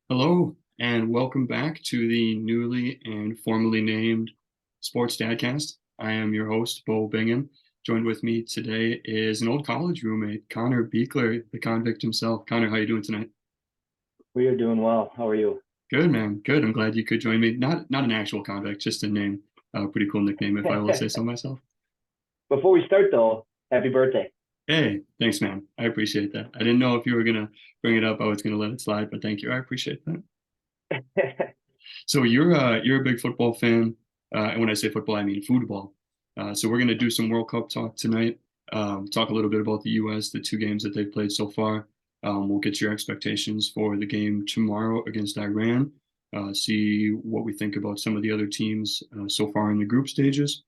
Hello, and welcome back to the newly and formally named Sports Dadcast. I am your host, Bo Bingham. Joined with me today is an old college roommate, Connor Bechler, the convict himself. Connor, how you doing tonight? We are doing well. How are you? Good, man. Good. I'm glad you could join me. Not an actual convict, just a name. Pretty cool nickname, if I will say so myself. Before we start, though, happy birthday. Hey, thanks, man. I appreciate that. I didn't know if you were gonna bring it up. I was gonna let it slide, but thank you. I appreciate that. So you're a big football fan, and when I say football, I mean football. So we're going to do some World Cup talk tonight. Talk a little bit about the U.S., the two games that they've played so far. We'll get your expectations for the game tomorrow against Iran. See what we think about some of the other teams so far in the group stages.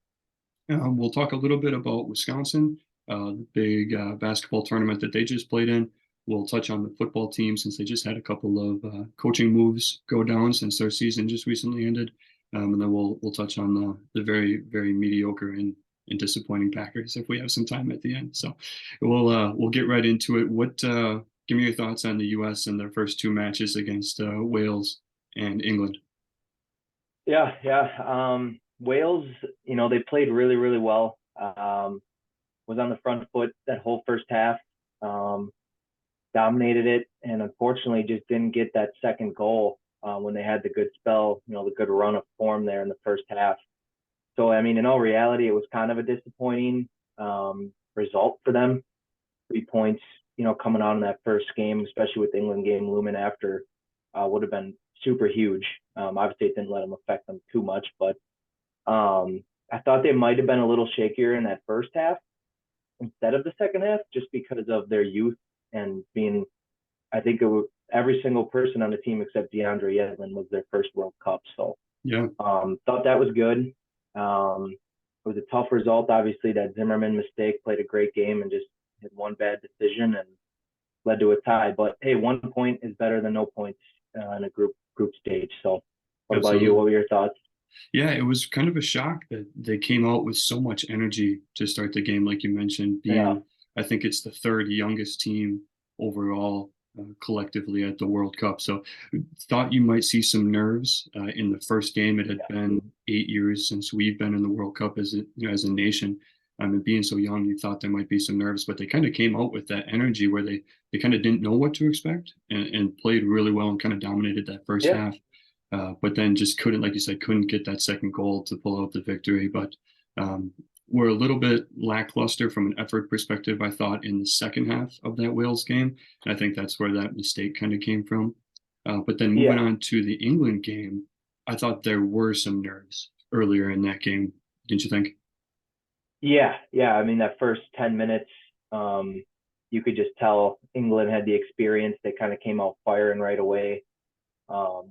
We'll talk a little bit about Wisconsin, the big basketball tournament that they just played in. We'll touch on the football team since they just had a couple of coaching moves go down since their season just recently ended. And then we'll touch on the very mediocre and disappointing Packers if we have some time at the end. So we'll get right into it. What give me your thoughts on the U.S. and their first two matches against Wales and England? Yeah. Wales, they played really, really well. Was on the front foot that whole first half. Um, Dominated it, and unfortunately, just didn't get that second goal when they had the good spell, the good run of form there in the first half. So, I mean, in all reality, it was kind of a disappointing result for them. 3 points, coming out in that first game, especially with the England game looming after, would have been super huge. Obviously, it didn't let them affect them too much, but I thought they might have been a little shakier in that first half instead of the second half, just because of their youth and being. I think it was every single person on the team except DeAndre Yedlin was their first World Cup. So Yeah. thought that was good. It was a tough result. Obviously, that Zimmerman mistake played a great game and just had one bad decision and led to a tie. But hey, 1 point is better than no points in a group stage. So, what about you? Absolutely. What were your thoughts? Yeah, it was kind of a shock that they came out with so much energy to start the game, like you mentioned, Yeah, being, I think it's the third youngest team overall collectively at the World Cup. So thought you might see some nerves in the first game. It had yeah, been 8 years since we've been in the World Cup as as a nation. And being so young, you thought there might be some nerves, but they kind of came out with that energy where they kind of didn't know what to expect and played really well and kind of dominated that first yeah, half. But then just couldn't, like you said, couldn't get that second goal to pull out the victory. But um, we're a little bit lackluster from an effort perspective, I thought, in the second half of that Wales game. And I think that's where that mistake kind of came from. But then moving yeah. on to the England game, I thought there were some nerves earlier in that game. Didn't you think? Yeah. I mean, that first 10 minutes, you could just tell England had the experience. They kind of came out firing right away.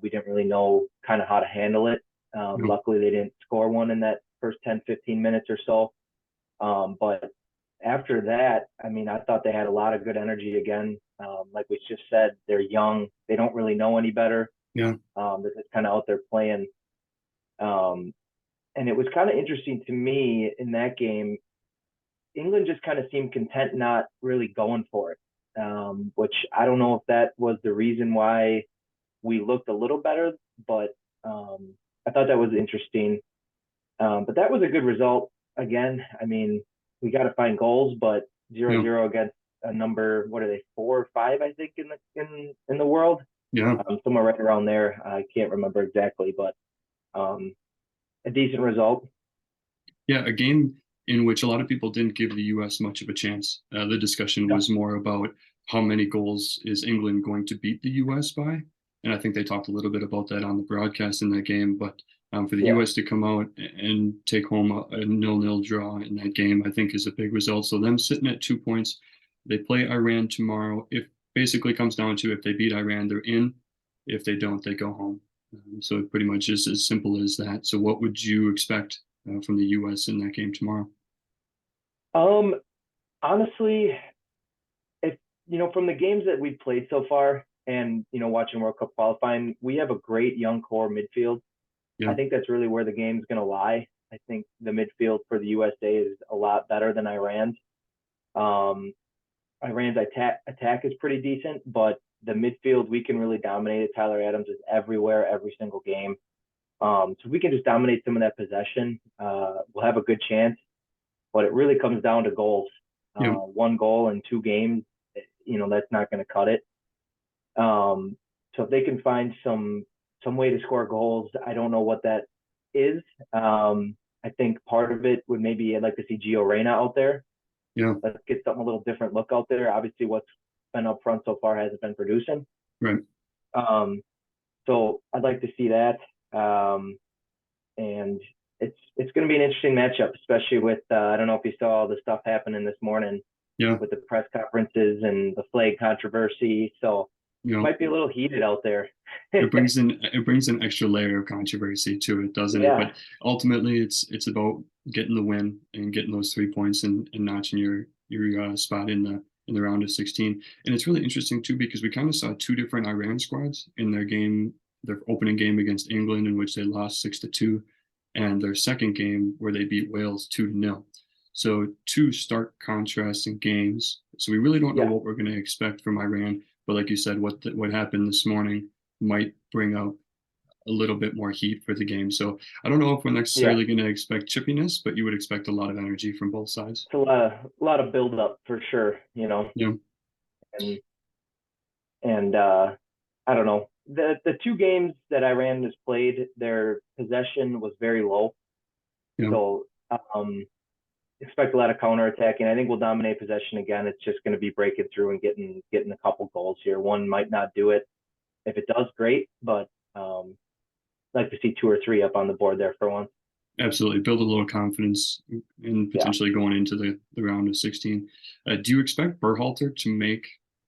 We didn't really know kind of how to handle it. No. Luckily, they didn't score one in that first 10, 15 minutes or so. But after that, I mean, I thought they had a lot of good energy again. Like we just said, they're young. They don't really know any better. Yeah. They're just kind of out there playing. Um, and it was kind of interesting to me in that game. England just kind of seemed content not really going for it, which I don't know if that was the reason why we looked a little better, but I thought that was interesting. But that was a good result. Again, I mean, we got to find goals, but zero Yeah. zero against a number, what are they, 4 or 5, I think, in the world, Yeah. somewhere right around there. I can't remember exactly, but um, a decent result. Yeah, a game in which a lot of people didn't give the U.S. much of a chance. The discussion Yeah, was more about how many goals is England going to beat the U.S. by, and I think they talked a little bit about that on the broadcast in that game. But for the yeah, U.S. to come out and take home a nil-nil draw in that game, I think is a big result. So them sitting at 2 points, they play Iran tomorrow. If basically comes down to if they beat Iran, they're in. If they don't, they go home. So it pretty much is as simple as that. So what would you expect from the U.S. in that game tomorrow? Um, honestly, if from the games that we've played so far, and watching World Cup qualifying, we have a great young core midfield. I Yeah, think that's really where the game's going to lie. I think the midfield for the USA is a lot better than Iran's. Um, Iran's attack is pretty decent, but the midfield, we can really dominate it. Tyler Adams is everywhere, every single game. So we can just dominate some of that possession. We'll have a good chance, but it really comes down to goals. Yeah. One goal in 2 games, that's not going to cut it. So if they can find some way to score goals, I don't know what that is. I think part of it would maybe I'd like to see Gio Reyna out there. Yeah. Let's get something a little different look out there. Obviously, what's been up front so far hasn't been producing. Right. So I'd like to see that. And it's going to be an interesting matchup, especially with I don't know if you saw all the stuff happening this morning with the press conferences and the flag controversy. So it might be a little heated out there. it brings an extra layer of controversy to it, doesn't it? But ultimately, it's about getting the win and getting those 3 points and notching your spot in the round of 16. And it's really interesting too because we kind of saw 2 different Iran squads in their opening game against England, in which they lost 6-2, and their second game where they beat Wales 2-0. So 2 stark contrasts in games. So we really don't know what we're going to expect from Iran. But like you said, what happened this morning might bring up a little bit more heat for the game. So I don't know if we're necessarily going to expect chippiness, but you would expect a lot of energy from both sides. It's a lot of build up for sure, Yeah. And I don't know. The 2 games that Iran has played, their possession was very low. Yeah. So expect a lot of counterattacking. I think we'll dominate possession again. It's just going to be breaking through and getting a couple goals here. One might not do it. If it does, great. But I'd like to see 2 or 3 up on the board there for once. Absolutely. Build a little confidence and potentially going into the round of 16. Do you expect Berhalter to make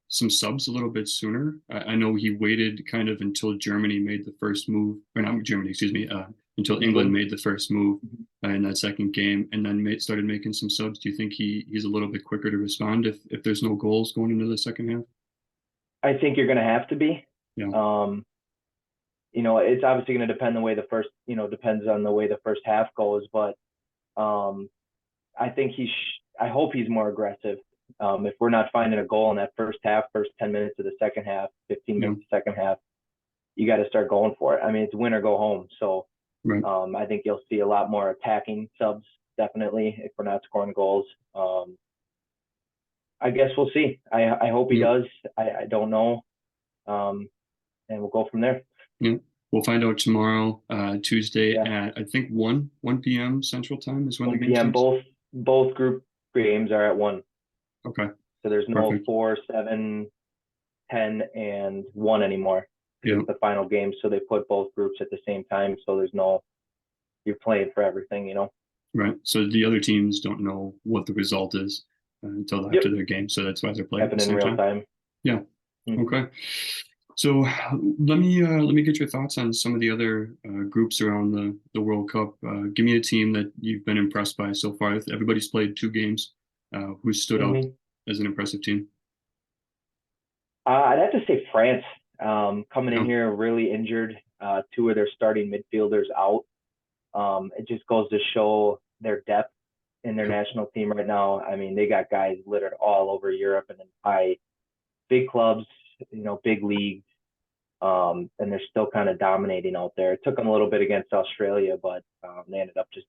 some subs a little bit sooner? I know he waited kind of until Germany made the first move, or not Germany, excuse me, until England made the first move in that second game, and then started making some subs. Do you think he's a little bit quicker to respond if there's no goals going into the second half? I think you're going to have to be. Yeah. It's obviously going to depend the way depends on the way the first half goes, but I think I hope he's more aggressive. If we're not finding a goal in that first 10 minutes of the second half, 15 minutes of the second half, you got to start going for it. I mean, it's win or go home. So I think you'll see a lot more attacking subs, definitely, if we're not scoring goals. I guess we'll see. I hope he does. I don't know. And we'll go from there. Yeah. We'll find out tomorrow, Tuesday at I think 1 p.m. Central Time is when the game starts. Both group games are at 1. Okay. So there's no 4, 7, 10, and 1 anymore. It's the final game, so they put both groups at the same time. So you're playing for everything, Right. So the other teams don't know what the result is until after their game. So that's why they're playing at the same time. Yeah. Okay. So let me get your thoughts on some of the other groups around the World Cup. Give me a team that you've been impressed by so far. Everybody's played 2 games. Who stood out as an impressive team? I'd have to say France. Coming in here really injured. 2 of their starting midfielders out. It just goes to show their depth in their national team right now. I mean, they got guys littered all over Europe and in big clubs, big leagues. And they're still kind of dominating out there. It took them a little bit against Australia, but they ended up just,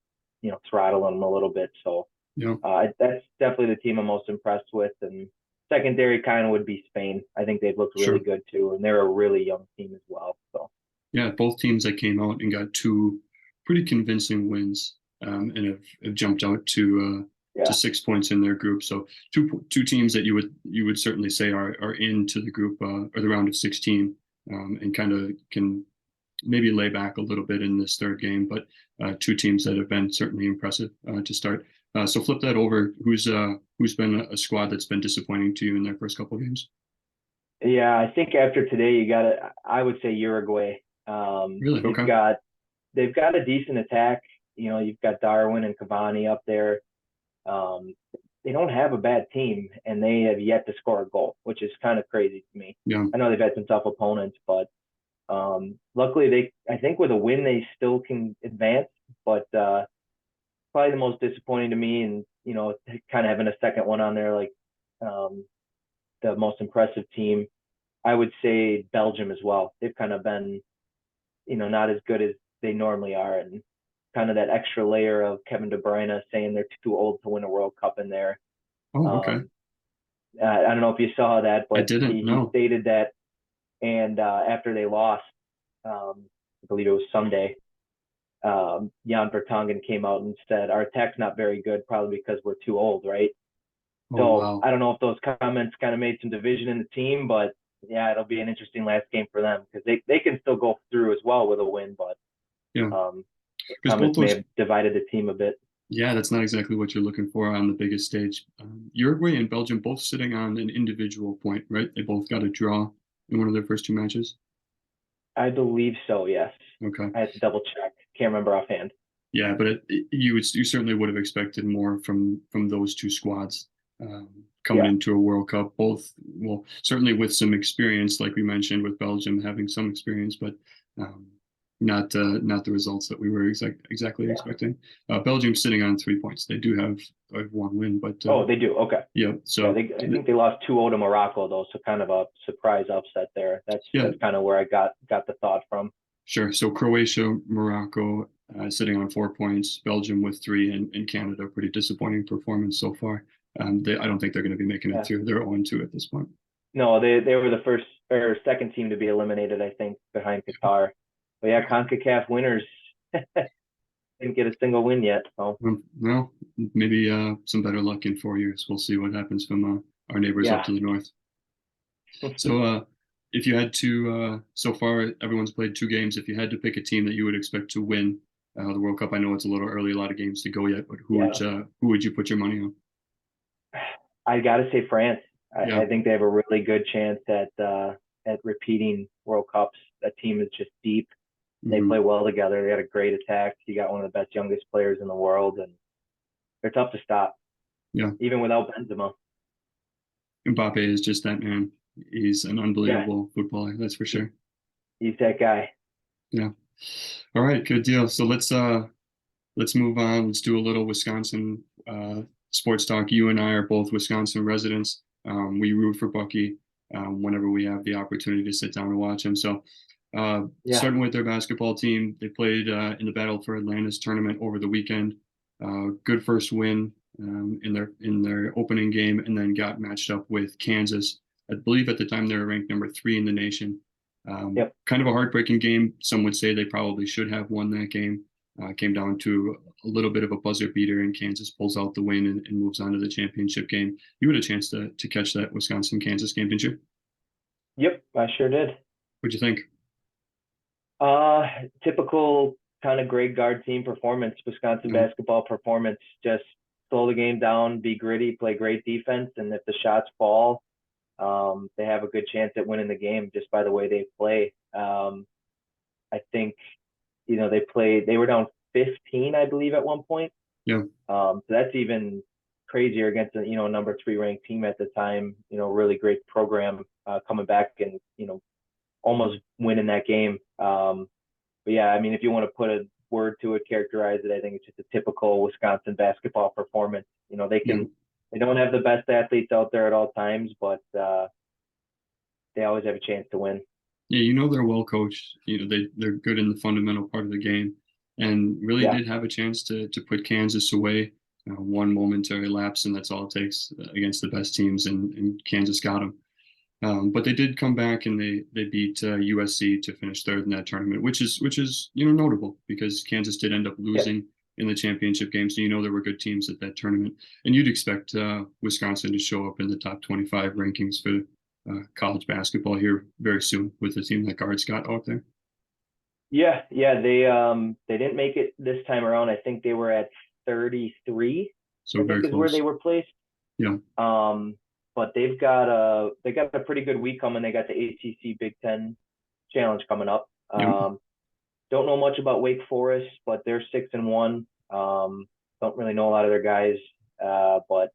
throttling them a little bit. So that's definitely the team I'm most impressed with. And secondary kind of would be Spain. I think they've looked really good too. And they're a really young team as well. So yeah, both teams that came out and got 2 pretty convincing wins and have jumped out to 6 points in their group. So two teams that you would certainly say are into the group or the round of 16 and kind of can maybe lay back a little bit in this third game. But 2 teams that have been certainly impressive to start. So flip that over. Who's been a squad that's been disappointing to you in their first couple of games? Yeah, I think after today, I would say Uruguay. Really? They've got a decent attack. You've got Darwin and Cavani up there. They don't have a bad team, and they have yet to score a goal, which is kind of crazy to me. Yeah. I know they've had some tough opponents, but luckily I think with a win, they still can advance. But probably the most disappointing to me, and kind of having a second one on there, like the most impressive team, I would say Belgium as well. They've kind of been, not as good as they normally are, and kind of that extra layer of Kevin De Bruyne saying they're too old to win a World Cup in there. Oh, okay. Um, I don't know if you saw that, I but didn't he know. stated that, and after they lost, I believe it was Sunday, Jan Vertonghen came out and said our attack's not very good, probably because we're too old, right? Oh, So wow. I don't know if those comments kind of made some division in the team, but yeah, it'll be an interesting last game for them because they can still go through as well with a win, but Yeah. those Because both comments may those, have divided the team a bit. yeah, that's not exactly what you're looking for on the biggest stage. Uruguay and Belgium both sitting on an individual point, right? They both got a draw in one of their first two matches. I believe so, yes. Okay. I had to double check. Can't remember offhand. Yeah, but you certainly would have expected more from those two squads coming Yeah, into a World Cup. Both, well, certainly with some experience, like we mentioned, with Belgium having some experience, but um, not the results that we were exactly yeah. expecting. Belgium sitting on 3 points. They do have one win, but Oh, they do. Okay. yeah. Yeah, So I think they lost 2-0 to Morocco though, so kind of a surprise upset there. yeah, That's kind of where I got the thought from. sure. So Croatia, Morocco sitting on 4 points, Belgium with three, and Canada, pretty disappointing performance so far. I don't think they're going to be making it Yeah. through. They're 0-2 at this point. No, they were the first or second team to be eliminated, I think, behind Qatar. But yeah, CONCACAF winners didn't get a single win yet. So Well, maybe some better luck in 4 years. We'll see what happens from our neighbors up yeah. to the north. So, if you had to, so far everyone's played two games. If you had to pick a team that you would expect to win the World Cup, I know it's a little early, a lot of games to go yet, but Yeah. who would you put your money on? I gotta say France. Yeah. I think they have a really good chance at repeating World Cups. That team is just deep. They Hmm. play well together. They got a great attack. You got one of the best youngest players in the world, and they're tough to stop, Yeah. even without Benzema. Mbappe is just that man. He's an Yeah, unbelievable footballer, that's for he, sure. he's that guy. Yeah. All right, good deal. So let's move on. Let's do a little Wisconsin sports talk. You and I are both Wisconsin residents. We root for Bucky whenever we have the opportunity to sit down and watch him. So Yeah, starting with their basketball team, they played in the Battle for Atlantis tournament over the weekend. Good first win in their opening game, and then got matched up with Kansas. I believe at the time they were ranked number 3 in the nation. yep. Kind of a heartbreaking game. Some would say they probably should have won that game. Came down to a little bit of a buzzer beater, and Kansas pulls out the win and moves on to the championship game. You had a chance to catch that Wisconsin Kansas game, didn't you? Yep, I sure did. What'd you think? Uh, Typical kind of great guard team performance, Wisconsin Yeah, basketball performance. Just slow the game down, be gritty, play great defense, and if the shots fall, they have a good chance at winning the game just by the way they play. I think they were down 15, I believe, at one point. yeah, So that's even crazier against a number 3 ranked team at the time. Really great program coming back and almost winning that game. But yeah, I mean, if you want to put a word to it, characterize it, I think it's just a typical Wisconsin basketball performance. yeah. They don't have the best athletes out there at all times, but they always have a chance to win. Yeah, they're well coached. They're good in the fundamental part of the game, and really Yeah, did have a chance to put Kansas away. One momentary lapse, and that's all it takes against the best teams, and Kansas got them. But they did come back and they beat USC to finish third in that tournament, which is notable because Kansas did end up yeah, losing in the championship game. So there were good teams at that tournament, and you'd expect Wisconsin to show up in the top 25 rankings for college basketball here very soon with the team that Guards got out there. yeah. They didn't make it this time around. I think they were at 33. So I very think is where they close. were placed. Yeah, But they got a pretty good week coming. They got the ACC Big Ten Challenge coming up. yep, Don't know much about Wake Forest, but they're 6-1. Don't really know a lot of their guys, but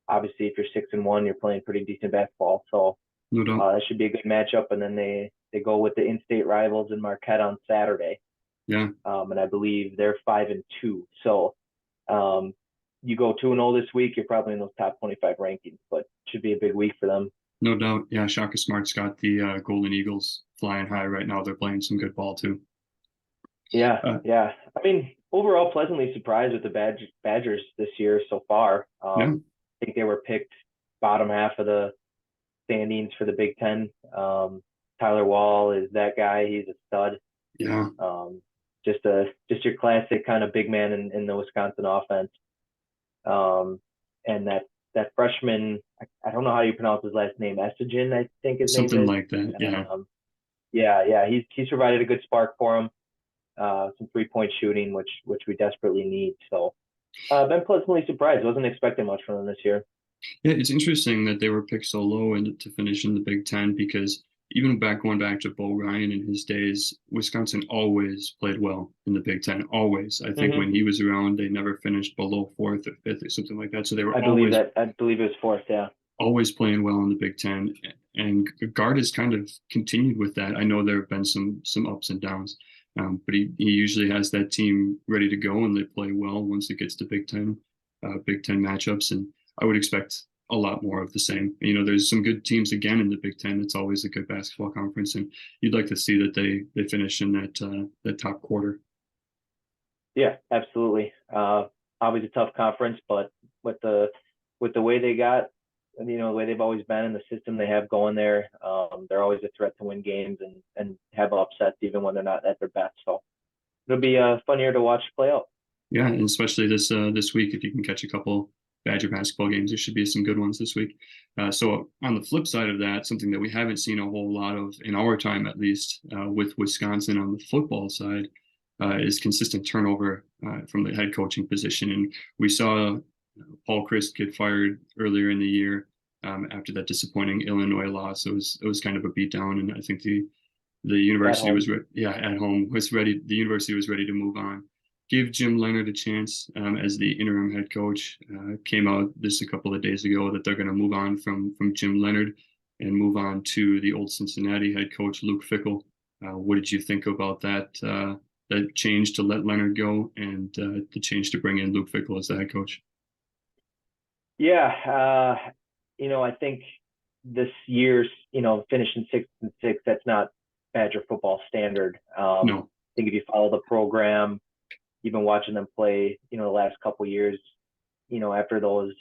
obviously, if you're 6-1, you're playing pretty decent basketball. So no doubt. that should be a good matchup. And then they go with the in-state rivals in Marquette on Saturday, Yeah, and I believe they're 5-2. So um, you go 2-0 this week, you're probably in those top 25 rankings, but should be a big week for them. No doubt. Yeah, Shaka Smart's got the Golden Eagles flying high right now. They're playing some good ball too. Yeah, Uh, yeah. I mean, overall, pleasantly surprised with the Badgers this year so far. yeah, I think they were picked bottom half of the standings for the Big Ten. Tyler Wall is that guy. He's a stud. yeah, Um, just your classic kind of big man in the Wisconsin offense. Um, and that freshman, I don't know how you pronounce his last name, Estigen, I think his name something is. like that. Yeah, Yeah, he's provided a good spark for him. Some 3-point shooting, which we desperately need. So been pleasantly surprised. Wasn't expecting much from them this year. yeah. It's interesting that they were picked so low and to finish in the Big Ten because even going back to Bo Ryan in his days, Wisconsin always played well in the Big Ten. Always. I think Hmm. when he was around, they never finished below fourth or fifth or something like that. So they were I believe it was fourth. Yeah. always playing well in the Big Ten, and Guard has kind of continued with that. I know there have been some ups and downs, but he usually has that team ready to go, and they play well once it gets to Big Ten matchups, and I would expect a lot more of the same. You know, there's some good teams again in the Big Ten. It's always a good basketball conference, and you'd like to see that they finish in that top quarter. Yeah, absolutely. Always a tough conference, but with the with the way they got, the way they've always been in the system they have going there, they're always a threat to win games and have upsets even when they're not at their best. So it'll be a fun year to watch play out. Yeah, and especially this week, if you can catch a couple Badger basketball games, there should be some good ones this week. So on the flip side of that, something that we haven't seen a whole lot of in our time, at least, with Wisconsin on the football side, is consistent turnover from the head coaching position. And we saw Paul Chryst get fired earlier in the year after that disappointing Illinois loss. It was kind of a beatdown, and I think the At university home. was at home was ready. The university was ready to move on. Give Jim Leonard a chance as the interim head coach. Came out this a couple of days ago that they're going to move on from Jim Leonard and move on to the old Cincinnati head coach Luke Fickell. What did you think about that change to let Leonard go and the change to bring in Luke Fickell as the head coach? Yeah, I think this year's, finishing 6-6, that's not Badger football standard. I No. think if you follow the program, you've been watching them play, the last couple years, after those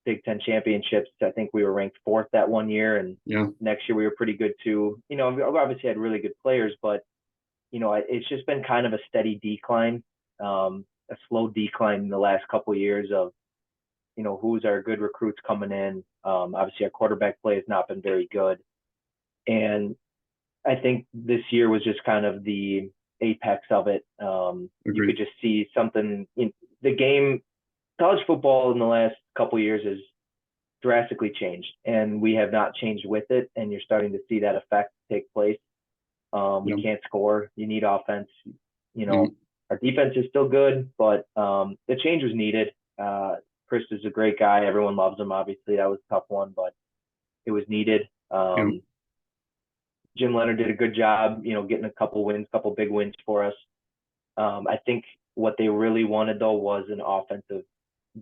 Big Ten championships, I think we were ranked fourth that one year, and Yeah. next year we were pretty good too. We obviously had really good players, but it's just been kind of a steady decline, a slow decline in the last couple of years of who's our good recruits coming in. Obviously, our quarterback play has not been very good, and I think this year was just kind of the apex of it. You could Agreed. just see something in the game. College football in the last couple of years has drastically changed, and we have not changed with it. And you're starting to see that effect take place. We Yeah. can't score. You need offense. Yeah. Our defense is still good, but the change was needed. Chris is a great guy. Everyone loves him. Obviously, that was a tough one, but it was needed. Yeah. Jim Leonard did a good job, getting a couple big wins for us. I think what they really wanted though was an offensive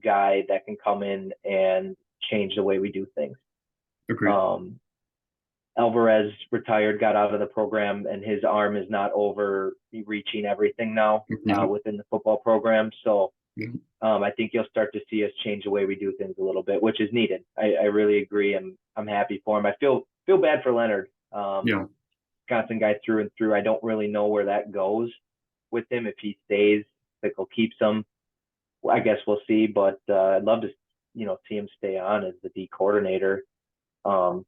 guy that can come in and change the way we do things. Agreed. Um, Alvarez retired, got out of the program, and his arm is not overreaching everything now Yeah. within the football program. So Yeah. I think you'll start to see us change the way we do things a little bit, which is needed. I really agree. I'm happy for him. I feel bad for Leonard. Yeah. Wisconsin guy through and through. I don't really know where that goes with him if he stays. Fickle keeps him. I guess we'll see. But I'd love to see him stay on as the D coordinator.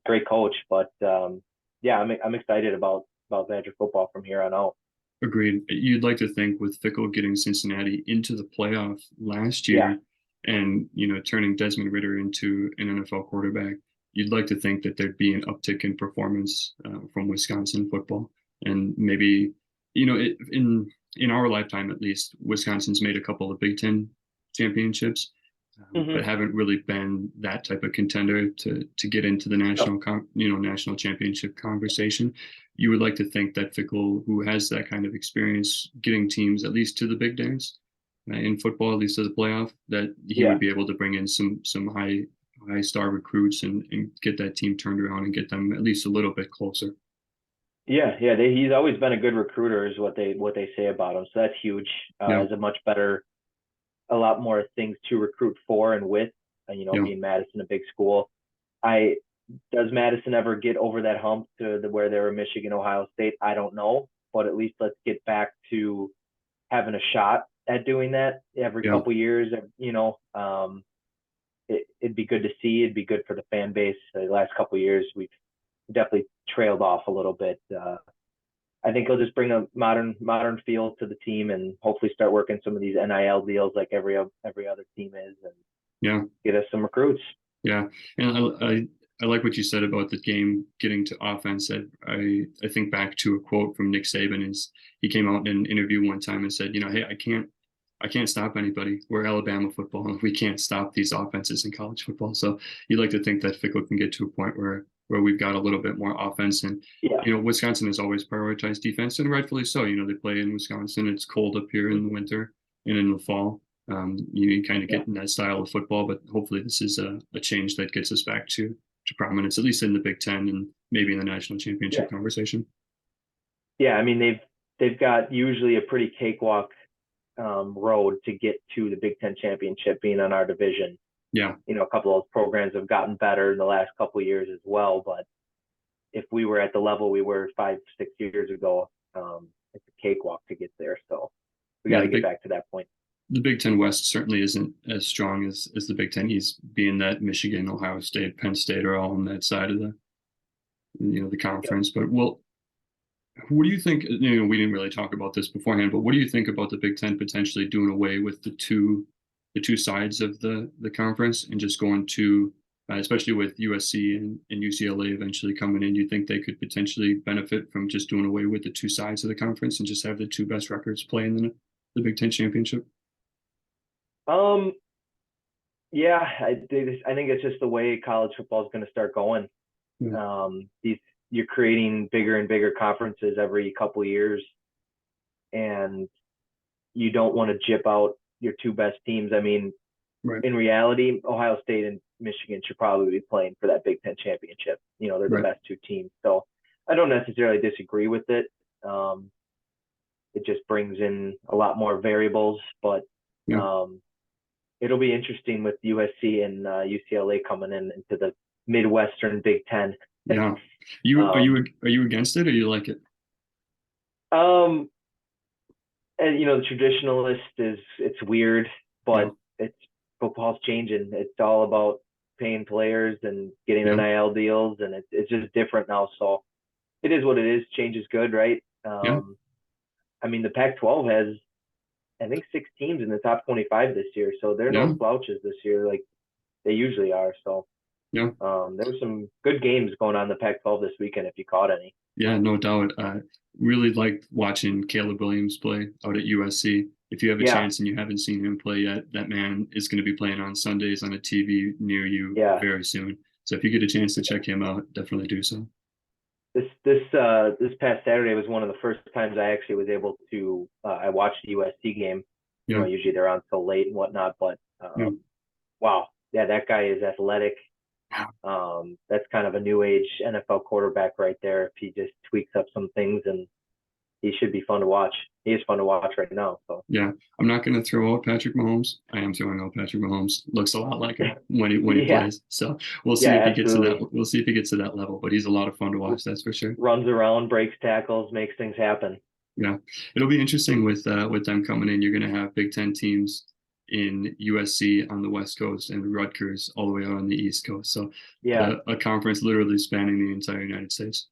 Great coach, but yeah, I'm excited about Badger football from here on out. Agreed. You'd like to think with Fickle getting Cincinnati into the playoff last Yeah, year and, turning Desmond Ritter into an NFL quarterback, you'd like to think that there'd be an uptick in performance from Wisconsin football. And maybe, in our lifetime at least, Wisconsin's made a couple of Big Ten championships, but hmm haven't really been that type of contender to get into the national championship conversation. You would like to think that Fickle, who has that kind of experience getting teams at least to the big dance in football, at least to the playoff, that he would yeah, be able to bring in some high star recruits and get that team turned around and get them at least a little bit closer. Yeah, yeah. He's always been a good recruiter, is what they say about him. So that's huge. Yeah, Has a much better, a lot more things to recruit for and with. yeah, Being Madison a big school. I Does Madison ever get over that hump to where they were Michigan, Ohio State? I don't know, but at least let's get back to having a shot at doing that every yeah, couple years. It'd be good to see. It'd be good for the fan base. The last couple years, we've definitely trailed off a little bit. I think he'll just bring a modern feel to the team and hopefully start working some of these NIL deals like every other team is, and yeah. get us some recruits. Yeah, and I like what you said about the game getting to offense. I think back to a quote from Nick Saban. Is he came out in an interview one time and said, hey, I can't stop anybody. We're Alabama football, and we can't stop these offenses in college football. So you'd like to think that Fickle can get to a point where we've got a little bit more offense. And Yeah, Wisconsin has always prioritized defense, and rightfully so. They play in Wisconsin. It's cold up here in the winter and in the fall. You kind of yeah, get in that style of football, but hopefully this is a change that gets us back to prominence, at least in the Big Ten and maybe in the national yeah, championship conversation. yeah. I mean, they've got usually a pretty cakewalk road to get to the Big Ten championship, being on our division. Yeah, A couple of those programs have gotten better in the last couple of years as well, but if we were at the level we were 5, 6 years ago, it's a cakewalk to get there. So we got yeah. to get back to that point. The Big Ten West certainly isn't as strong as the Big Ten East, being that Michigan, Ohio State, Penn State are all on that side of the Yep. conference. But what do you think? We didn't really talk about this beforehand, but what do you think about the Big Ten potentially doing away with the two sides of the conference and just going to, especially with USC and UCLA eventually coming in? Do you think they could potentially benefit from just doing away with the two sides of the conference and just have the two best records play in the Big Ten championship? Um, yeah, I think it's just the way college football is going to start going. Yeah, These You're creating bigger and bigger conferences every couple of years, and you don't want to jip out your two best teams. I mean, right, in reality, Ohio State and Michigan should probably be playing for that Big Ten championship. They're the right. best two teams. So I don't necessarily disagree with it. It just brings in a lot more variables, but Yeah, um, it'll be interesting with USC and UCLA coming in into the Midwestern Big Ten. yeah. You are um, you against it or you like it? um, and the traditionalist it's weird, Yeah, but it's football's changing. It's all about paying players and getting yeah, NIL deals, and it's just different now. So it is what it is. Change is good, right? yeah, I mean, the Pac-12 has, I think, 6 teams in the top 25 this year, so they're yeah, no slouches this year, like they usually are. So yeah. there were some good games going on in the Pac-12 this weekend, if you caught any. Yeah, no doubt. I really liked watching Caleb Williams play out at USC. If you have a Yeah, chance and you haven't seen him play yet, that man is going to be playing on Sundays on a TV near you yeah. very soon. So if you get a chance to check him out, definitely do so. This past Saturday was one of the first times I actually was able to. I watched the USC game. Yeah, Usually they're on so late and whatnot, but yeah, wow, yeah, that guy is athletic. That's kind of a new age NFL quarterback right there. If he just tweaks up some things, and he should be fun to watch. He is fun to watch right now. So yeah. I'm not going to throw out Patrick Mahomes. I am throwing out Patrick Mahomes. Looks a lot like him when he yeah, plays. So we'll see yeah, if he gets to absolutely. that. We'll see if he gets to that level. But he's a lot of fun to watch. That's for sure. Runs around, breaks tackles, makes things happen. Yeah, it'll be interesting with them coming in. You're going to have Big Ten teams in USC on the West Coast and Rutgers all the way out on the East Coast. So Yeah, a conference literally spanning the entire United States.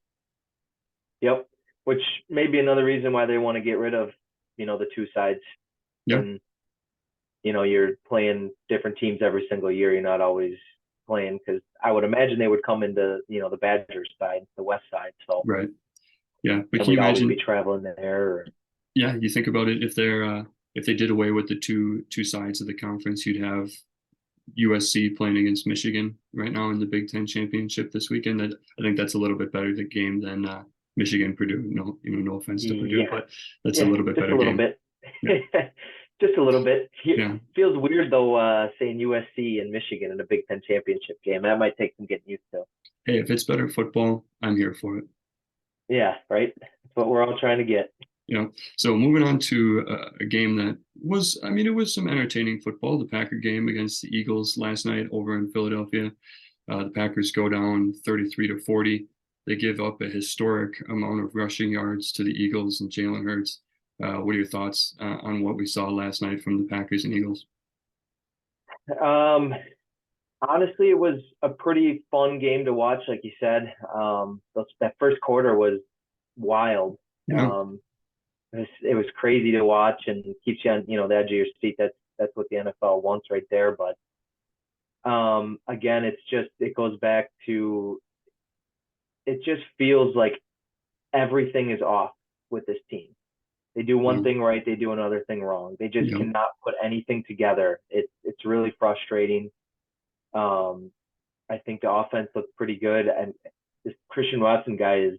yep. Which may be another reason why they want to get rid of, the two sides. Yeah, And you're playing different teams every single year. You're not always playing, because I would imagine they would come into the Badgers side, the West side. So right. Yeah, but and can you we'd always be imagine? traveling there. Yeah, you think about it. If they did away with the two sides of the conference, you'd have USC playing against Michigan right now in the Big Ten championship this weekend. I think that's a little bit better the game than Michigan Purdue. No offense to Purdue, Yeah, but that's a yeah, little bit just better a little game. bit. Yeah, Just a little bit. Yeah. Feels weird though, saying USC and Michigan in a Big Ten championship game. That might take some getting used to. Hey, if it's better football, I'm here for it. Yeah, right. That's what we're all trying to get. So moving on to a game that was, I mean, it was some entertaining football. The Packer game against the Eagles last night over in Philadelphia. The Packers go down 33-40. They give up a historic amount of rushing yards to the Eagles and Jalen Hurts. What are your thoughts on what we saw last night from the Packers and Eagles? Um, Honestly, it was a pretty fun game to watch, like you said. That first quarter was wild. Yeah, It was crazy to watch and keeps you on, the edge of your seat. That's what the NFL wants right there. But again, it goes back to, it just feels like everything is off with this team. They do one yeah, thing right, they do another thing wrong. They just yeah. cannot put anything together. It's really frustrating. Um, I think the offense looked pretty good, and this Christian Watson guy is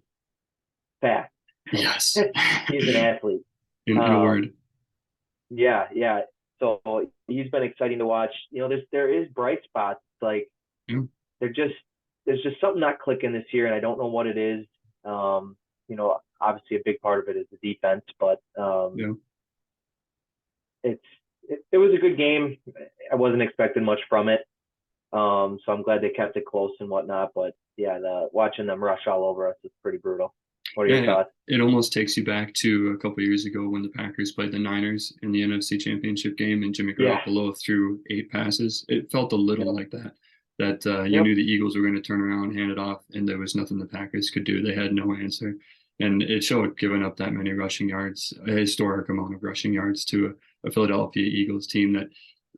fast. Yes. He's an athlete. In a Um, word. yeah, yeah. So he's been exciting to watch. There is bright spots. Like Yeah, they're just there's just something not clicking this year, and I don't know what it is. Obviously a big part of it is the defense, but yeah. it was a good game. I wasn't expecting much from it. So I'm glad they kept it close and whatnot. But yeah, watching them rush all over us is pretty brutal. What are your Yeah, thoughts? it almost takes you back to a couple years ago when the Packers played the Niners in the NFC Championship game and Jimmy Yeah. Garoppolo threw 8 passes. It felt a little Yep. like that. That you Yep. knew the Eagles were going to turn around, hand it off, and there was nothing the Packers could do. They had no answer, and it showed giving up that many rushing yards, a historic amount of rushing yards to a Philadelphia Eagles team that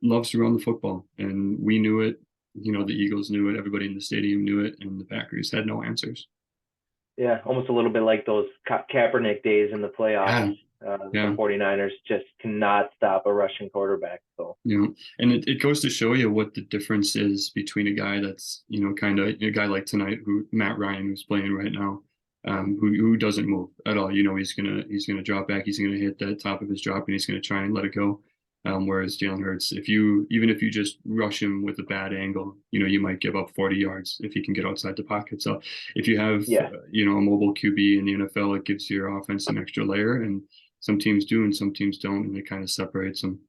loves to run the football, and we knew it. The Eagles knew it. Everybody in the stadium knew it, and the Packers had no answers. Yeah. Almost a little bit like those Kaepernick days in the playoffs. Yeah, The yeah. 49ers just cannot stop a rushing quarterback. So And it goes to show you what the difference is between a guy that's, kind of a guy like tonight, who Matt Ryan, who's playing right now, who doesn't move at all. He's gonna drop back, he's gonna hit that top of his drop, and he's gonna try and let it go. Whereas Jalen Hurts, even if you just rush him with a bad angle, you might give up 40 yards if he can get outside the pocket. So if you have, yeah. a mobile QB in the NFL, it gives your offense an extra layer, and some teams do and some teams don't, and it kind of separates them.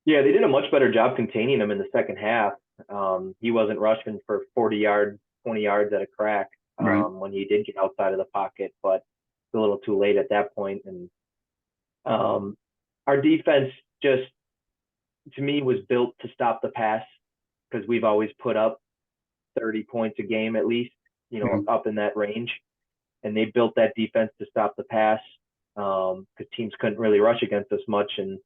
Yeah, they did a much better job containing him in the second half. He wasn't rushing for 40 yards, 20 yards at a crack Right. when he did get outside of the pocket, but it's a little too late at that point. And our defense just, to me, was built to stop the pass because we've always put up 30 points a game at least, Yeah. up in that range. And they built that defense to stop the pass because teams couldn't really rush against us much. And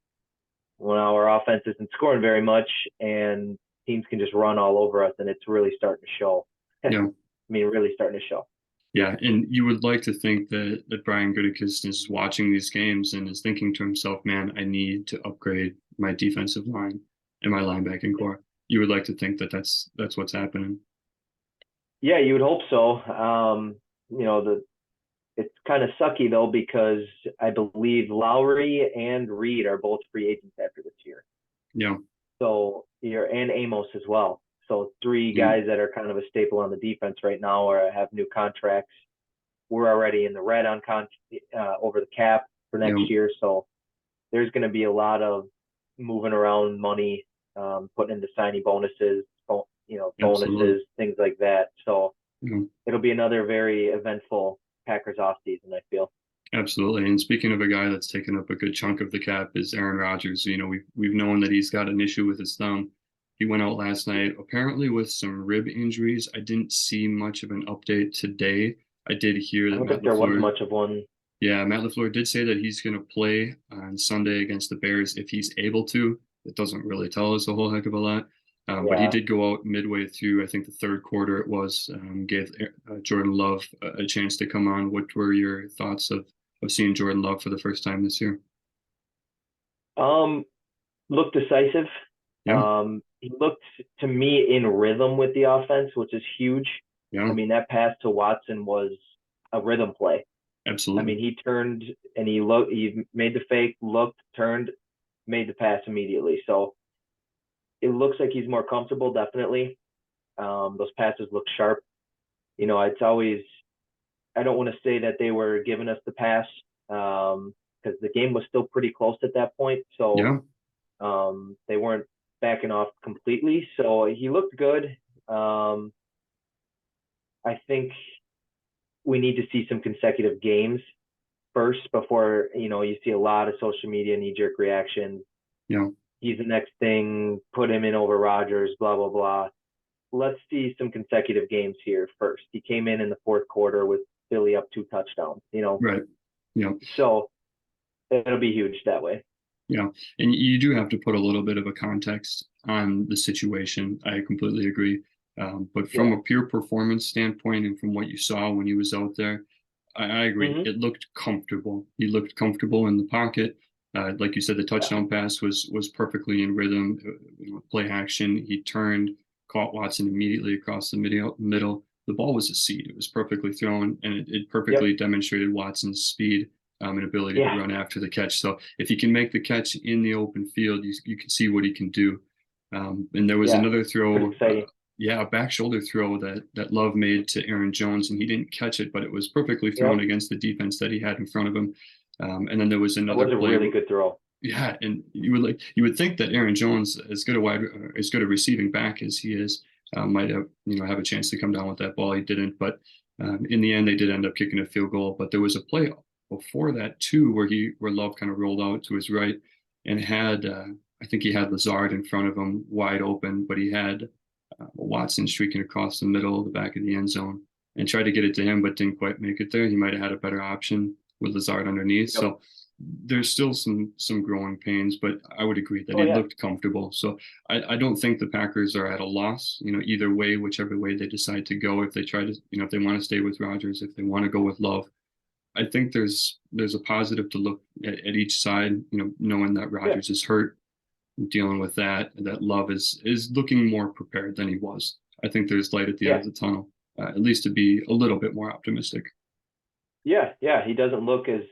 when our offense isn't scoring very much and teams can just run all over us, and it's really starting to show. I Yeah. mean, really starting to show. Yeah, and you would like to think that Brian Gutekunst is watching these games and is thinking to himself, "Man, I need to upgrade my defensive line and my linebacking core." You would like to think that that's what's happening. Yeah, you would hope so. It's kind of sucky though because I believe Lowry and Reed are both free agents after this year. Yeah, So and Amos as well. So three yeah, guys that are kind of a staple on the defense right now or have new contracts. We're already in the red on over the cap for yeah, next year. So there's going to be a lot of moving around money, putting into signing bonuses, absolutely. bonuses, things like that. So Yeah, it'll be another very eventful Packers offseason, I feel. absolutely. And speaking of a guy that's taken up a good chunk of the cap is Aaron Rodgers. We've known that he's got an issue with his thumb. He went out last night, apparently with some rib injuries. I didn't see much of an update today. I did hear I that don't think there was much of one. Yeah, Matt LaFleur did say that he's going to play on Sunday against the Bears if he's able to. It doesn't really tell us a whole heck of a lot. But he Yeah. did go out midway through, I think the third quarter it was, gave Jordan Love a chance to come on. What were your thoughts of seeing Jordan Love for the first time this year? Um, Looked decisive. Yeah, He looked to me in rhythm with the offense, which is huge. I yeah, mean, that pass to Watson was a rhythm play. I absolutely. mean, he turned and he made the fake, looked, turned, made the pass immediately. So it looks like he's more comfortable, definitely. Those passes look sharp. It's always, I don't want to say that they were giving us the pass because the game was still pretty close at that point. So Yeah. they weren't backing off completely. So he looked good. I think we need to see some consecutive games first before, you see a lot of social media knee-jerk reactions. Yeah. He's the next thing, put him in over Rodgers, blah, blah, blah. Let's see some consecutive games here first. He came in the fourth quarter with Philly up 2 touchdowns. Right. Yeah. So it'll be huge that way. Yeah. And you do have to put a little bit of a context on the situation. I completely agree. But from Yeah. a pure performance standpoint and from what you saw when he was out there, I agree. Mm-hmm. It looked comfortable. He looked comfortable in the pocket. Like you said, the Yeah. touchdown pass was perfectly in rhythm. Play action. He turned, caught Watson immediately across the middle. The ball was a seed. It was perfectly thrown, and it Yep. perfectly demonstrated Watson's speed and ability to Yeah. run after the catch. So if he can make the catch in the open field, you can see what he can do. And there was Yeah. another Pretty throw, exciting. a back shoulder throw that Love made to Aaron Jones, and he didn't catch it, but it was perfectly thrown Yep. against the defense that he had in front of him. And then there was That another was a play. really good throw. Yeah, and you would think that Aaron Jones, as good a receiving back as he is, might have a chance to come down with that ball. He didn't, but in the end, they did end up kicking a field goal. But there was a play before that too, where Love kind of rolled out to his right and had I think he had Lazard in front of him wide open, but he had Watson streaking across the middle of the back of the end zone and tried to get it to him, but didn't quite make it there. He might have had a better option with Lazard underneath. Yep. So there's still some growing pains, but I would agree that Oh, he yeah. looked comfortable. So I don't think the Packers are at a loss, either way, whichever way they decide to go. If they try to, if they want to stay with Rodgers, if they want to go with Love, I think there's a positive to look at each side, knowing that Yeah. Rodgers is hurt, dealing with that Love is looking more prepared than he was. I think there's light at the end of the tunnel, at least to be a little bit more optimistic. Yeah. Yeah. He doesn't look as,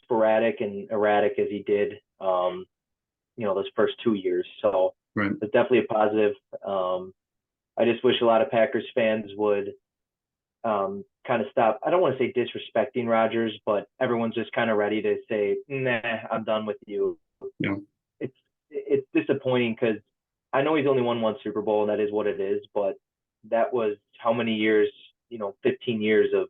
sporadic and erratic as he did, those first 2 years. So Right. it's definitely a positive. I just wish a lot of Packers fans would kind of stop. I don't want to say disrespecting Rodgers, but everyone's just kind of ready to say, "Nah, I'm done with you." Yeah. It's disappointing because I know he's only won 1 Super Bowl, and that is what it is. But that was how many years? 15 years of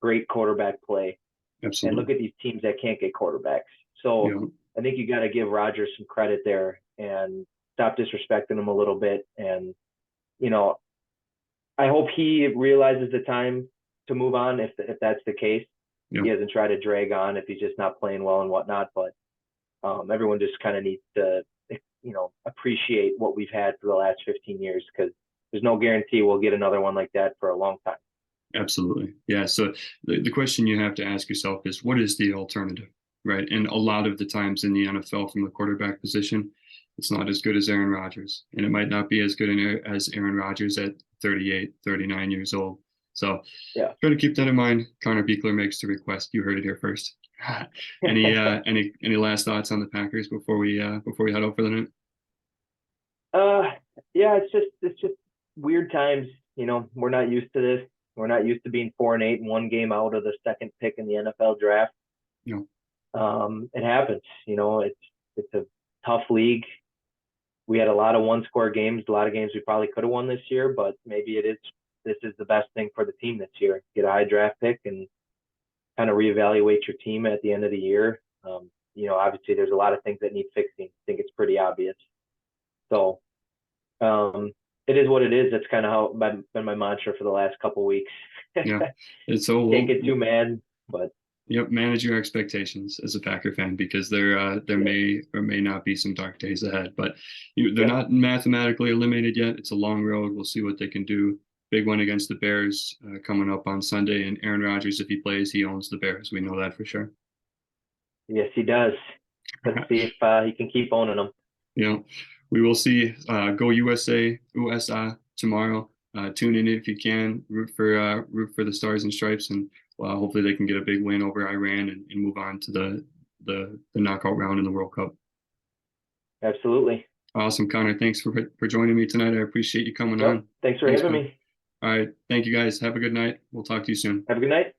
great quarterback play. And look Absolutely. at these teams that can't get quarterbacks. So Yeah. I think you got to give Rodgers some credit there and stop disrespecting him a little bit. And, I hope he realizes the time to move on if that's the case. Yeah. He doesn't try to drag on if he's just not playing well and whatnot. But everyone just kind of needs to, appreciate what we've had for the last 15 years because there's no guarantee we'll get another one like that for a long time. Absolutely. Yeah. So the question you have to ask yourself is, what is the alternative? Right. And a lot of the times in the NFL from the quarterback position, it's not as good as Aaron Rodgers. And it might not be as good as Aaron Rodgers at 38, 39 years old. So Yeah. try to keep that in mind. Connor Bechler makes the request. You heard it here first. Any last thoughts on the Packers before we head out for the night? Yeah, it's just weird times. We're not used to this. We're not used to being 4-8 and 1 game out of the second pick in the NFL draft. Yeah. It happens. It's a tough league. We had a lot of 1-score games, a lot of games we probably could have won this year, but maybe this is the best thing for the team this year. Get a high draft pick and kind of reevaluate your team at the end of the year. Obviously there's a lot of things that need fixing. I think it's pretty obvious. So it is what it is. That's kind of how been my mantra for the last couple of weeks. Yeah. And so Can't get too mad, but yep, manage your expectations as a Packer fan because there may or may not be some dark days ahead, but they're not mathematically eliminated yet. It's a long road. We'll see what they can do. Big one against the Bears coming up on Sunday, and Aaron Rodgers, if he plays, he owns the Bears. We know that for sure. Yes, he does. Let's see if he can keep owning them. We will see. Go USA tomorrow. Tune in if you can. Root for the Stars and Stripes, and hopefully they can get a big win over Iran and move on to the knockout round in the World Cup. Absolutely. Awesome, Connor. Thanks for joining me tonight. I appreciate you coming Yep. on. Thanks for Thanks, having man. me. All right. Thank you guys. Have a good night. We'll talk to you soon. Have a good night.